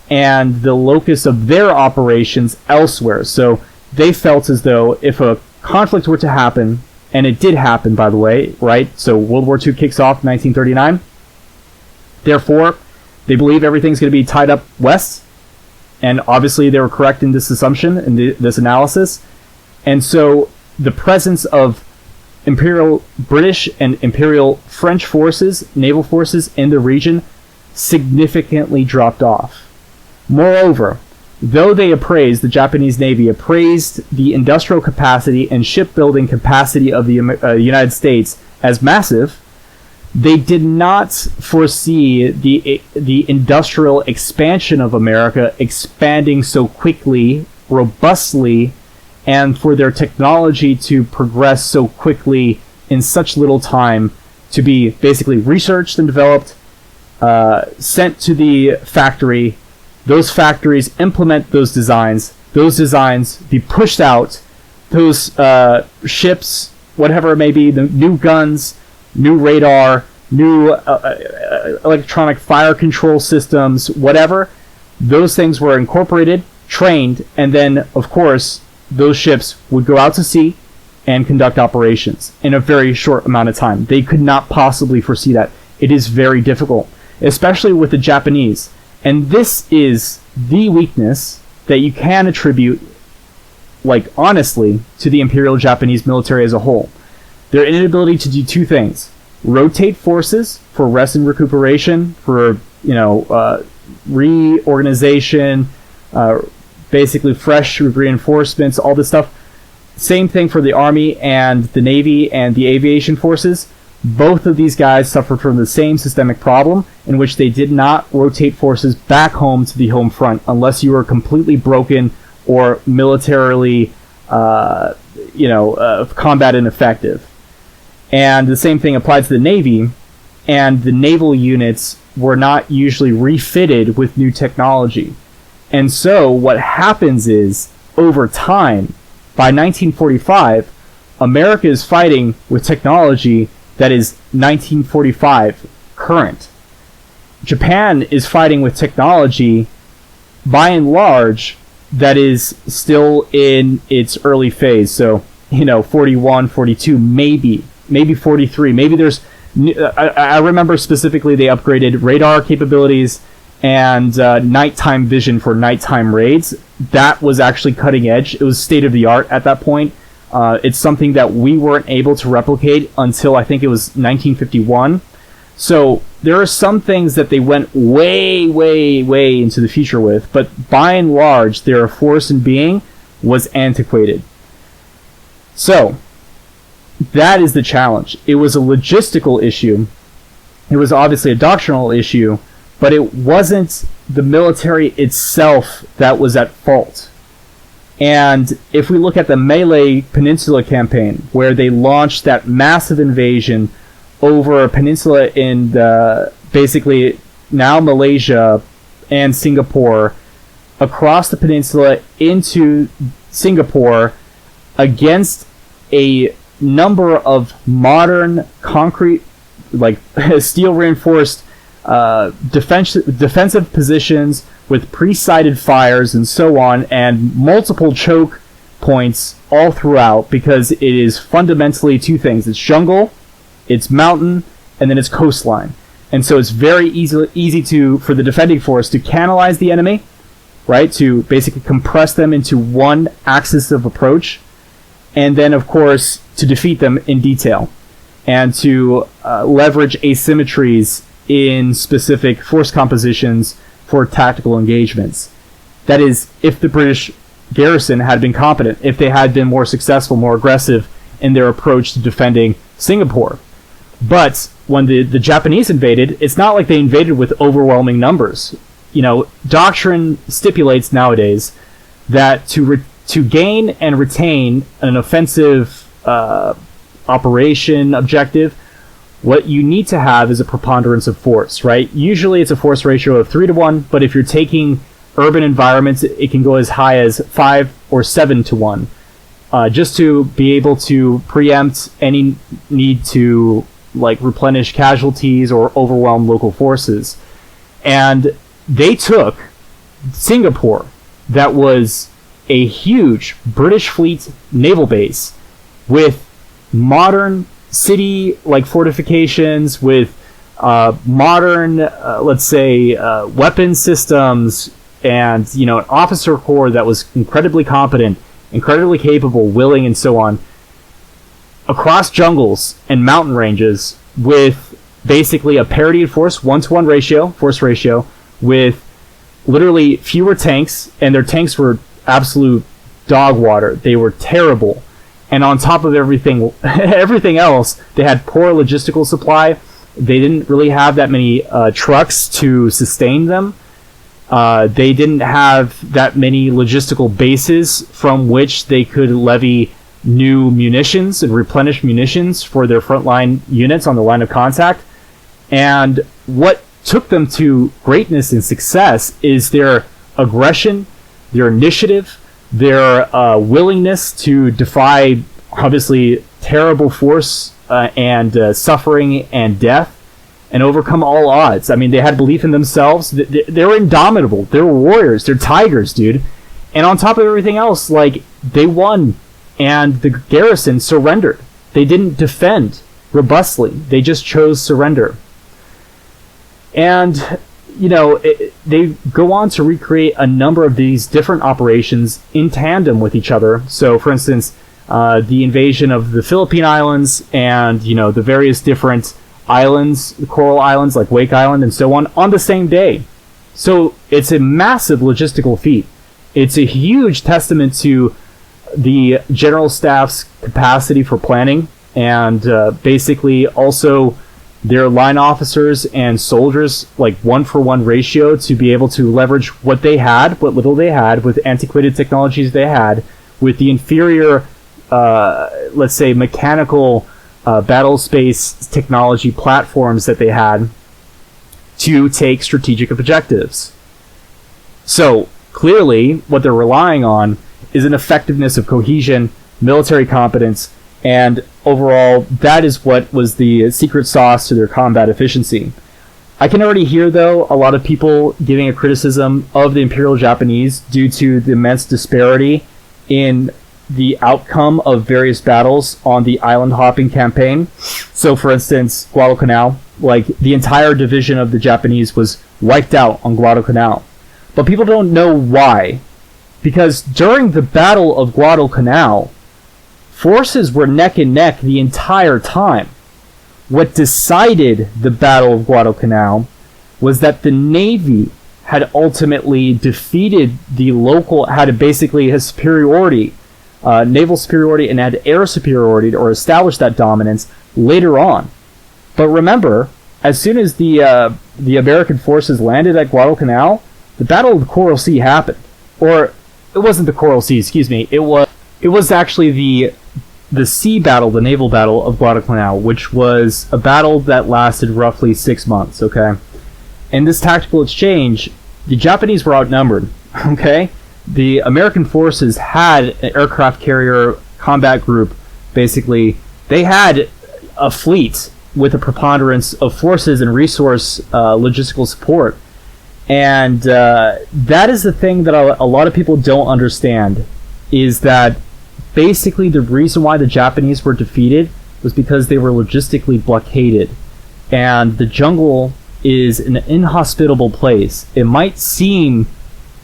and the locus of their operations elsewhere. So they felt as though if a conflict were to happen, and it did happen, by the way, right? So World War II kicks off in 1939. Therefore, they believe everything's going to be tied up west, and obviously they were correct in this assumption, in this analysis. And so the presence of Imperial British and Imperial French forces, naval forces in the region, significantly dropped off. Moreover, though the Japanese Navy appraised the industrial capacity and shipbuilding capacity of the United States as massive, they did not foresee the industrial expansion of America expanding so quickly, robustly, and for their technology to progress so quickly in such little time, to be basically researched and developed, sent to the factory, those factories implement those designs be pushed out, those ships, whatever it may be, the new guns, new radar, new electronic fire control systems, whatever, those things were incorporated, trained, and then, of course, those ships would go out to sea and conduct operations in a very short amount of time. They could not possibly foresee that. It is very difficult, especially with the Japanese. And this is the weakness that you can attribute, like, honestly, to the Imperial Japanese military as a whole. Their inability to do two things: rotate forces for rest and recuperation, for reorganization, basically fresh reinforcements, all this stuff. Same thing for the Army and the Navy and the aviation forces. Both of these guys suffered from the same systemic problem in which they did not rotate forces back home to the home front unless you were completely broken or militarily, combat ineffective. And the same thing applied to the Navy, and the naval units were not usually refitted with new technology. And so what happens is, over time, by 1945, America is fighting with technology that is 1945 current. Japan is fighting with technology, by and large, that is still in its early phase. So, 41, 42, maybe 43. Maybe there's... I remember specifically they upgraded radar capabilities and nighttime vision for nighttime raids. That was actually cutting edge. It was state of the art at that point. It's something that we weren't able to replicate until I think it was 1951. So there are some things that they went way, way, way into the future with, but by and large, their force and being was antiquated. So that is the challenge. It was a logistical issue. It was obviously a doctrinal issue, but it wasn't the military itself that was at fault. And if we look at the Malay Peninsula campaign, where they launched that massive invasion over a peninsula in basically now Malaysia and Singapore, across the peninsula into Singapore, against a number of modern concrete, like steel reinforced defensive positions with pre-sighted fires and so on, and multiple choke points all throughout, because it is fundamentally two things. It's jungle, it's mountain, and then it's coastline. And so it's very easy for the defending force to canalize the enemy, right? To basically compress them into one axis of approach, and then, of course, to defeat them in detail, and to leverage asymmetries in specific force compositions for tactical engagements. That is, if the British garrison had been competent, if they had been more successful, more aggressive in their approach to defending Singapore. But when the Japanese invaded, it's not like they invaded with overwhelming numbers. Doctrine stipulates nowadays that to gain and retain an offensive operation objective, what you need to have is a preponderance of force, right? Usually it's a force ratio of 3-1, but if you're taking urban environments, it can go as high as 5 or 7-1, just to be able to preempt any need to replenish casualties or overwhelm local forces. And they took Singapore, that was a huge British fleet naval base with modern city fortifications, with modern weapon systems, and an officer corps that was incredibly competent, incredibly capable, willing, and so on, across jungles and mountain ranges, with basically a parity of force 1-to-1 force ratio, with literally fewer tanks, and their tanks were absolute dog water. They were terrible. And on top of everything else, they had poor logistical supply. They didn't really have that many trucks to sustain them. They didn't have that many logistical bases from which they could levy new munitions and replenish munitions for their frontline units on the line of contact. And what took them to greatness and success is their aggression, their initiative, their willingness to defy, obviously, terrible force and suffering and death, and overcome all odds. I mean, they had belief in themselves. They were indomitable. They were warriors. They're tigers, dude. And on top of everything else, they won, and the garrison surrendered. They didn't defend robustly. They just chose surrender. And they go on to recreate a number of these different operations in tandem with each other. So, for instance, the invasion of the Philippine Islands and, the various different islands, the coral islands like Wake Island and so on the same day. So it's a massive logistical feat. It's a huge testament to the general staff's capacity for planning, and basically also their line officers and soldiers, like 1-for-1 ratio, to be able to leverage what they had, what little they had, with antiquated technologies they had, with the inferior, let's say, mechanical battle space technology platforms that they had, to take strategic objectives. So clearly what they're relying on is an effectiveness of cohesion, military competence, and overall that is what was the secret sauce to their combat efficiency. I can already hear, though, a lot of people giving a criticism of the Imperial Japanese due to the immense disparity in the outcome of various battles on the island hopping campaign. So for instance, Guadalcanal, like the entire division of the Japanese was wiped out on Guadalcanal. But people don't know why. Because during the Battle of Guadalcanal, forces were neck and neck the entire time. What decided the Battle of Guadalcanal was that the Navy had ultimately defeated the local, had basically a superiority, naval superiority, and had air superiority, or established that dominance later on. But remember, as soon as the American forces landed at Guadalcanal, the Battle of the Coral Sea happened. Or, it wasn't the Coral Sea, excuse me. It was actually the sea battle, the naval battle of Guadalcanal, which was a battle that lasted roughly 6 months, okay? In this tactical exchange, the Japanese were outnumbered, okay? The American forces had an aircraft carrier combat group, basically. They had a fleet with a preponderance of forces and resource logistical support. And that is the thing that a lot of people don't understand, is that basically the reason why the Japanese were defeated was because they were logistically blockaded. And the jungle is an inhospitable place. It might seem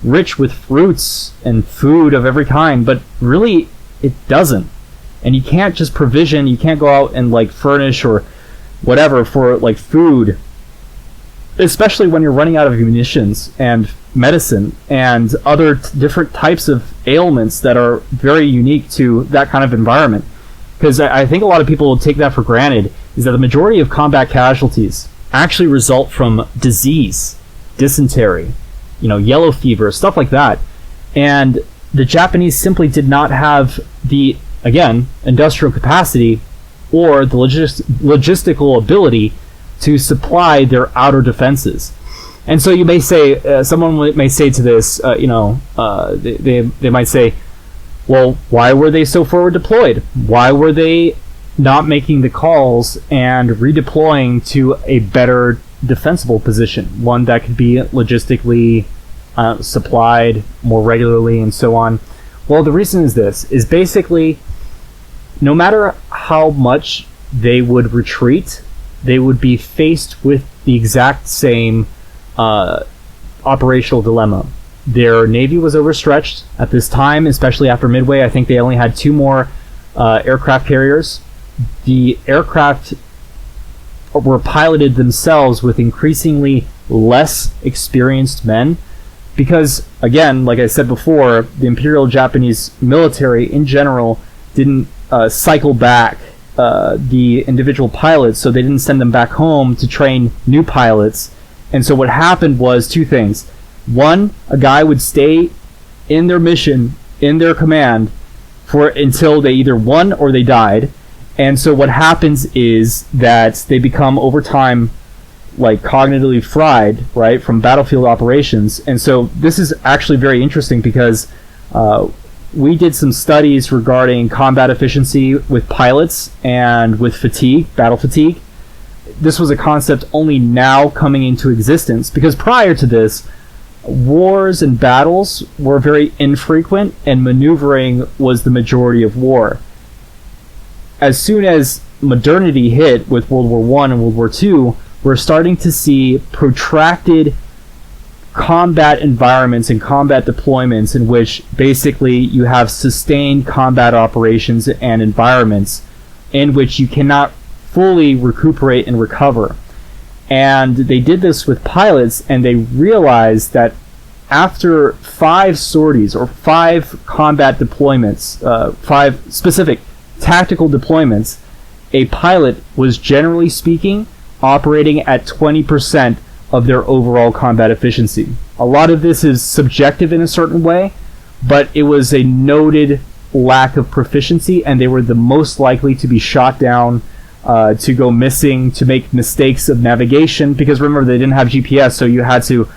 rich with fruits and food of every kind, but really it doesn't. And you can't just provision, you can't go out and like furnish or whatever for like food, especially when you're running out of munitions and medicine and other different types of ailments that are very unique to that kind of environment. Because I think a lot of people will take that for granted, is that the majority of combat casualties actually result from disease, dysentery, yellow fever, stuff like that. And the Japanese simply did not have the, again, industrial capacity or the logistical ability to supply their outer defenses. And so you may say, someone may say to this, they might say, well, why were they so forward deployed? Why were they not making the calls and redeploying to a better defensible position, one that could be logistically supplied more regularly and so on? Well, the reason is this, is basically, no matter how much they would retreat, they would be faced with the exact same operational dilemma. Their navy was overstretched at this time, especially after Midway. I think they only had 2 more aircraft carriers. The aircraft were piloted themselves with increasingly less experienced men because, again, like I said before, the Imperial Japanese Military in general didn't cycle back the individual pilots, so they didn't send them back home to train new pilots. And so what happened was 2 things. One, a guy would stay in their mission, in their command, until they either won or they died. And so what happens is that they become, over time, like cognitively fried, right, from battlefield operations. And so this is actually very interesting because we did some studies regarding combat efficiency with pilots and with fatigue, battle fatigue. This was a concept only now coming into existence because prior to this, wars and battles were very infrequent and maneuvering was the majority of war. As soon as modernity hit with World War I and World War II, we're starting to see protracted combat environments and combat deployments in which basically you have sustained combat operations and environments in which you cannot fully recuperate and recover.
And they did this with pilots, and they realized that after 5 sorties or 5 combat deployments, 5 specific tactical deployments, a pilot was, generally speaking, operating at 20% of their overall combat efficiency. A lot of this is subjective in a certain way, but it was a noted lack of proficiency, and they were the most likely to be shot down, to go missing, to make mistakes of navigation, because remember, they didn't have GPS, so you had to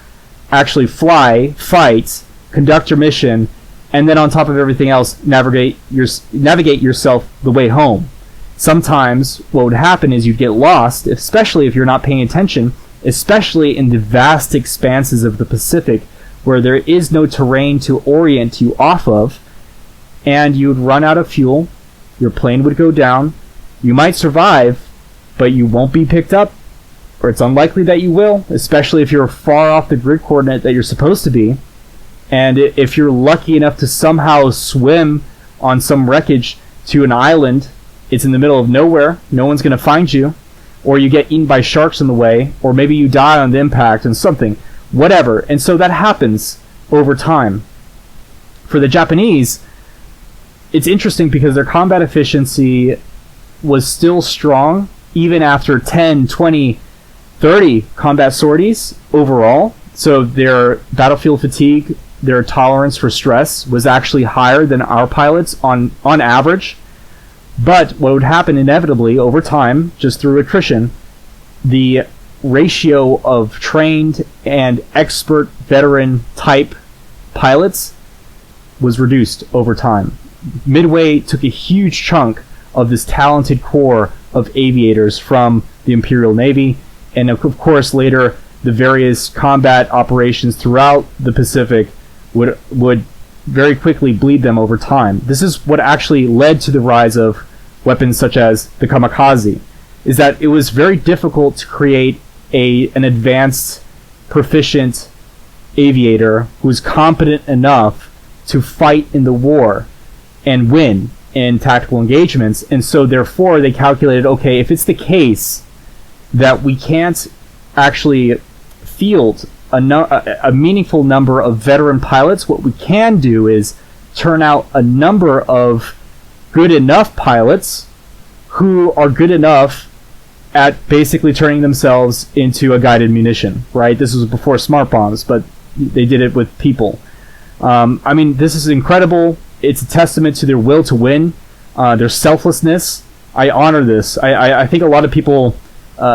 actually fly, fight, conduct your mission, and then on top of everything else, navigate yourself the way home. Sometimes what would happen is you'd get lost, especially if you're not paying attention, especially in the vast expanses of the Pacific, where there is no terrain to orient you off of, and you would run out of fuel, your plane would go down, you might survive, but you won't be picked up, or it's unlikely that you will, especially if you're far off the grid coordinate that you're supposed to be. And if you're lucky enough to somehow swim on some wreckage to an island, it's in the middle of nowhere, no one's going to find you, or you get eaten by sharks in the way, or maybe you die on the impact and something, whatever. And so that happens over time. For the Japanese, it's interesting because their combat efficiency was still strong even after 10, 20, 30 combat sorties overall. So their battlefield fatigue, their tolerance for stress was actually higher than our pilots on average. But what would happen inevitably over time, just through attrition, the ratio of trained and expert veteran type pilots was reduced over time. Midway took a huge chunk of this talented core of aviators from the Imperial Navy, and of course later the various combat operations throughout the Pacific would very quickly bleed them over time. This is what actually led to the rise of weapons such as the kamikaze, is that it was very difficult to create an advanced, proficient aviator who's competent enough to fight in the war and win in tactical engagements. And so therefore they calculated, okay, if it's the case that we can't actually field a meaningful number of veteran pilots, what we can do is turn out a number of good enough pilots who are good enough at basically turning themselves into a guided munition, right? This was before smart bombs, but they did it with people. I mean, this is incredible. It's a testament to their will to win, their selflessness. I honor this. I think a lot of people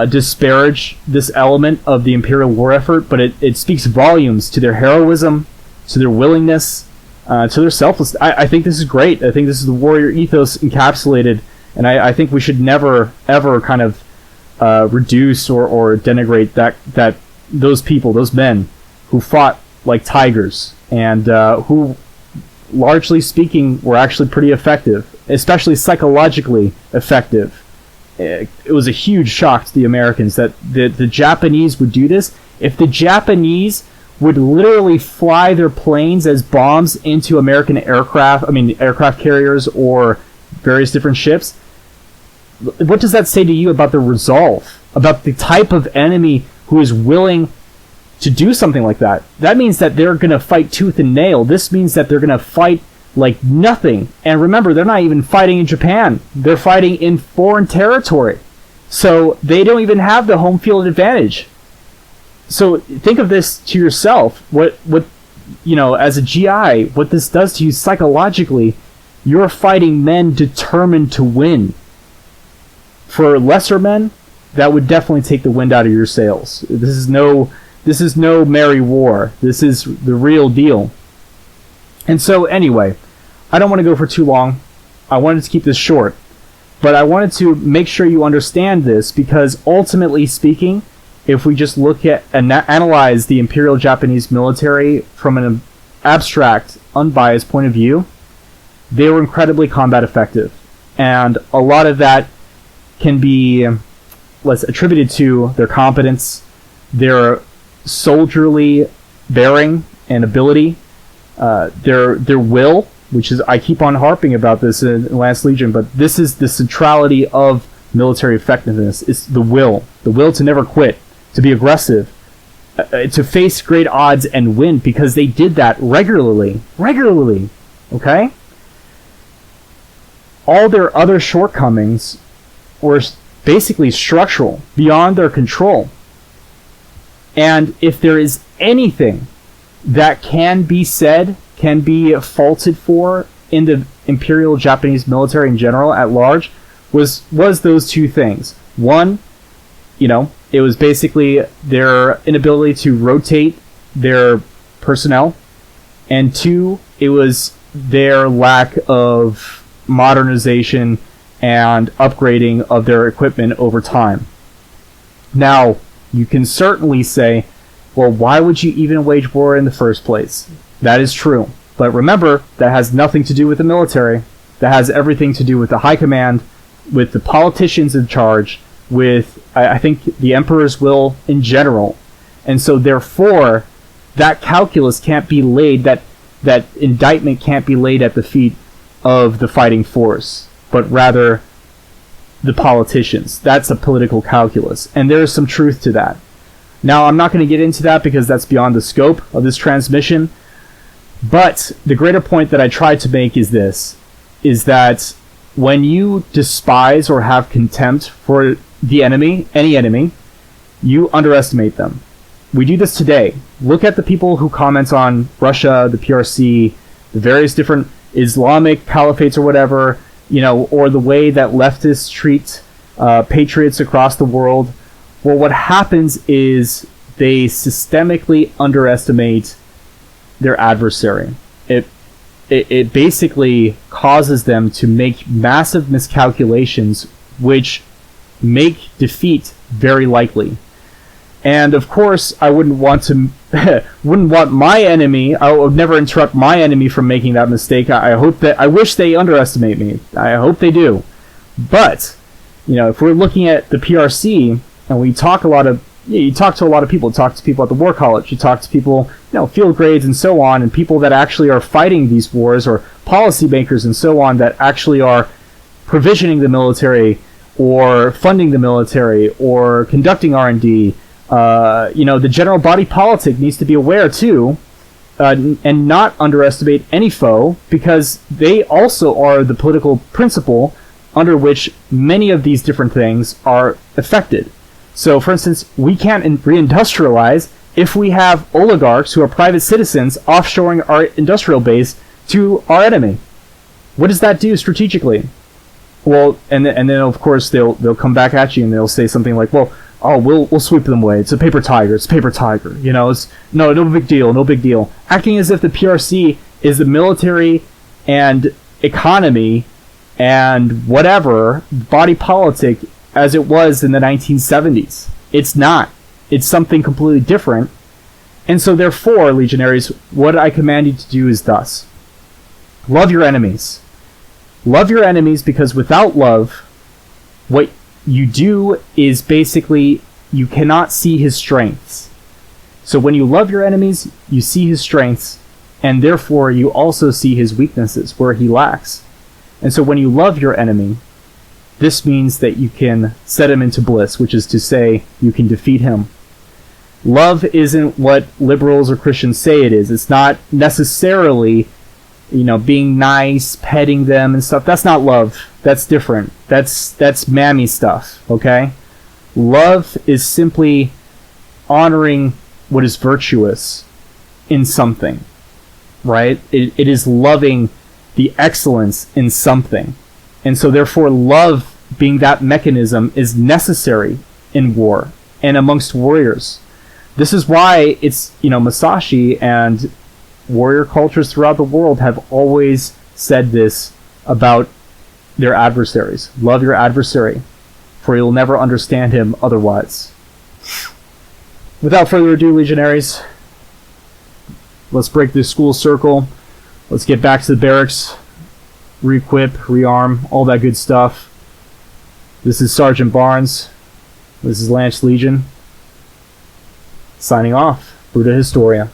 disparage this element of the Imperial war effort, but it speaks volumes to their heroism, to their willingness, to their selflessness. I think this is great. I think this is the warrior ethos encapsulated, and I think we should never, ever kind of reduce or denigrate that those people, those men who fought like tigers, and who, largely speaking, were actually pretty effective, especially psychologically effective. It was a huge shock to the Americans that the Japanese would do this. If the Japanese would literally fly their planes as bombs into American aircraft carriers or various different ships, what does that say to you about their resolve, about the type of enemy who is willing to do something like that? That means that they're going to fight tooth and nail. This means that they're going to fight like nothing. And remember, they're not even fighting in Japan. They're fighting in foreign territory. So they don't even have the home field advantage. So think of this to yourself. What as a GI, what this does to you psychologically, you're fighting men determined to win. For lesser men, that would definitely take the wind out of your sails. This is no merry war. This is the real deal. And so anyway, I don't want to go for too long. I wanted to keep this short. But I wanted to make sure you understand this, because ultimately speaking, if we just look at and analyze the Imperial Japanese Military from an abstract, unbiased point of view, they were incredibly combat effective. And a lot of that can be attributed to their competence, their soldierly bearing and ability, their will, which is, I keep on harping about this in Last Legion, but this is the centrality of military effectiveness. It's the will to never quit, to be aggressive, to face great odds and win, because they did that regularly, okay? All their other shortcomings were basically structural, beyond their control. And if there is anything that can be said, can be faulted for in the Imperial Japanese military in general at large, was those two things. One, it was basically their inability to rotate their personnel. And two, it was their lack of modernization and upgrading of their equipment over time. Now, you can certainly say, well, why would you even wage war in the first place? That is true. But remember, that has nothing to do with the military. That has everything to do with the high command, with the politicians in charge, with, I think, the emperor's will in general. And so, therefore, that calculus can't be laid, that indictment can't be laid at the feet of the fighting force, but rather the politicians. That's a political calculus. And there is some truth to that. Now, I'm not going to get into that because that's beyond the scope of this transmission. But the greater point that I tried to make is this, is that when you despise or have contempt for the enemy, any enemy, you underestimate them. We do this today. Look at the people who comment on Russia, the PRC, the various different Islamic caliphates or whatever, or the way that leftists treat patriots across the world. Well, what happens is they systemically underestimate their adversary. It basically causes them to make massive miscalculations, which make defeat very likely. And of course, I wouldn't want my enemy. I would never interrupt my enemy from making that mistake. I wish they underestimate me. I hope they do. But if we're looking at the PRC, and we talk you talk to a lot of people. Talk to people at the War College. You talk to people, field grades and so on, and people that actually are fighting these wars, or policymakers and so on that actually are provisioning the military, or funding the military, or conducting R&D. The general body politic needs to be aware too, and not underestimate any foe, because they also are the political principle under which many of these different things are affected. So, for instance, we can't reindustrialize if we have oligarchs who are private citizens offshoring our industrial base to our enemy. What does that do strategically? Well, and then of course they'll come back at you and they'll say something like, well, we'll sweep them away. It's a paper tiger. It's no big deal. Acting as if the PRC is the military and economy and whatever body politic as it was in the 1970s. It's not. It's something completely different. And so therefore, legionaries, what I command you to do is thus. Love your enemies. Love your enemies, because without love, what you do is basically you cannot see his strengths. So when you love your enemies, you see his strengths, and therefore you also see his weaknesses, where he lacks. And so when you love your enemy, this means that you can set him into bliss, which is to say, you can defeat him. Love isn't what liberals or Christians say it is. It's not necessarily, being nice, petting them and stuff. That's not love. That's different. That's mammy stuff, okay? Love is simply honoring what is virtuous in something, right? It is loving the excellence in something. And so therefore love, being that mechanism, is necessary in war and amongst warriors. This is why it's, Musashi and warrior cultures throughout the world have always said this about their adversaries. Love your adversary, for you'll never understand him otherwise. Without further ado, legionaries, let's break this school circle. Let's get back to the barracks. Re-equip, rearm, all that good stuff. This is Sergeant Barnes. This is Lance Legion. Signing off. Bruta Historia.